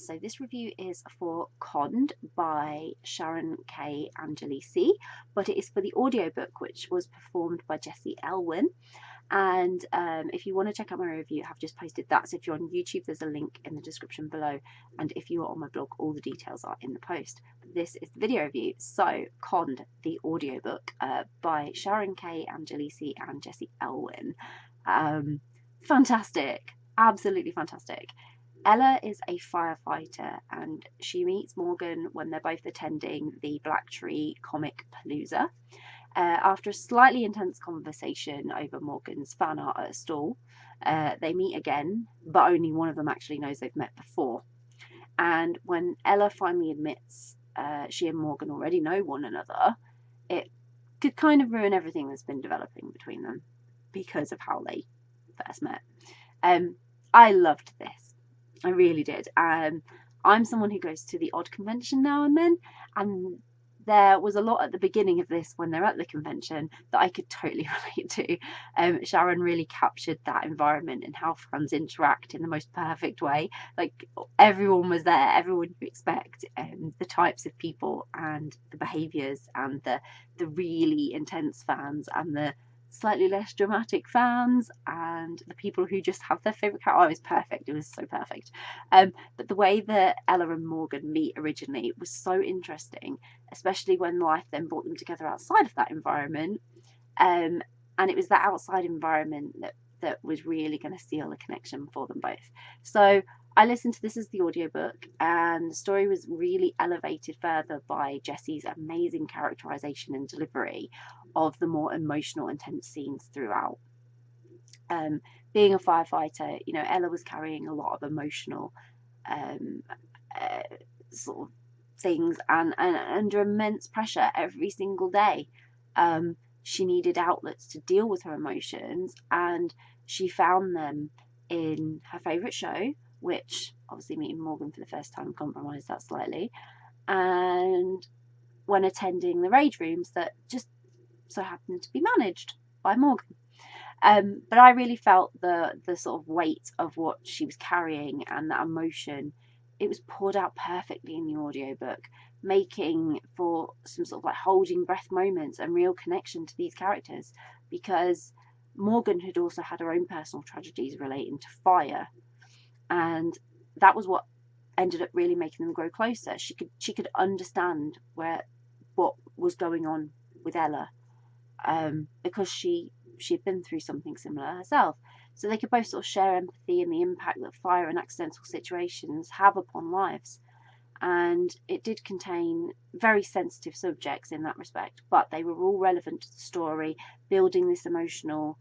So this review is for Conned by Sharon K. Angelici, but it is for the audiobook, which was performed by Jessie Elwyn. And if you want to check out my review, I've just posted that. So if you're on YouTube, there's a link in the description below. And if you are on my blog, all the details are in the post. But this is the video review. So Conned, the audiobook by Sharon K. Angelici and Jessie Elwyn. Fantastic. Absolutely fantastic. Ella is a firefighter and she meets Morgan when they're both attending the Black Tree Comic Palooza. After a slightly intense conversation over Morgan's fan art at a stall, they meet again, but only one of them actually knows they've met before. And when Ella finally admits she and Morgan already know one another, it could kind of ruin everything that's been developing between them because of how they first met. I loved this. I really did. I'm someone who goes to the odd convention now and then, and there was a lot at the beginning of this when they're at the convention that I could totally relate to. Sharon really captured that environment and how fans interact in the most perfect way. Like, everyone was there, everyone you expect, the types of people and the behaviours and the really intense fans and the slightly less dramatic fans and the people who just have their favourite character. Oh, it was perfect. It was so perfect. But the way that Ella and Morgan meet originally was so interesting, especially when life then brought them together outside of that environment. And it was that outside environment that was really going to seal the connection for them both. So I listened to this as the audiobook, and the story was really elevated further by Jessie's amazing characterization and delivery of the more emotional, intense scenes throughout. Being a firefighter, you know, Ella was carrying a lot of emotional sort of things and under immense pressure every single day. She needed outlets to deal with her emotions, and she found them in her favourite show, which obviously meeting Morgan for the first time compromised that slightly, and when attending the rage rooms that just so happened to be managed by Morgan. But I really felt the sort of weight of what she was carrying and that emotion. It was poured out perfectly in the audiobook, making for some sort of like holding breath moments and real connection to these characters, because Morgan had also had her own personal tragedies relating to fire, and that was what ended up really making them grow closer. She could understand what was going on with Ella, because she'd been through something similar herself. So they could both sort of share empathy in the impact that fire and accidental situations have upon lives. And it did contain very sensitive subjects in that respect, but they were all relevant to the story, building this emotional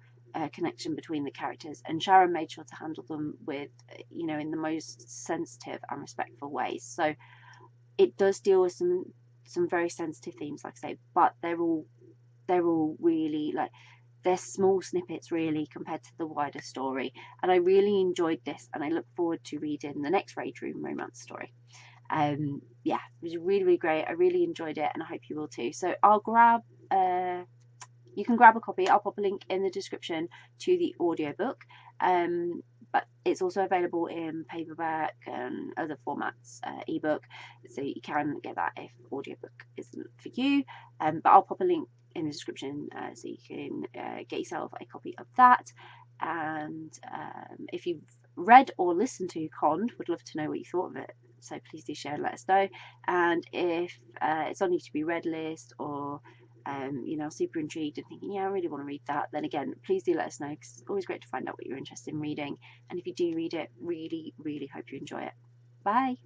connection between the characters. And Sharon made sure to handle them with, you know, in the most sensitive and respectful ways. So it does deal with some very sensitive themes, like I say, but they're all really, like, they're small snippets really compared to the wider story. And I really enjoyed this, and I look forward to reading the next Rage Room romance story. Yeah, it was really, really great. I really enjoyed it, and I hope you will too. So I'll grab you can grab a copy. I'll pop a link in the description to the audiobook, but it's also available in paperback and other formats, ebook, so you can get that if audiobook isn't for you. But I'll pop a link in the description so you can get yourself a copy of that. And if you've read or listened to Conned, would love to know what you thought of it, so please do share and let us know. And if it's on your to be read list, or you know, super intrigued and thinking, yeah, I really want to read that, then again, please do let us know, because it's always great to find out what you're interested in reading. And if you do read it, really, really hope you enjoy it. Bye.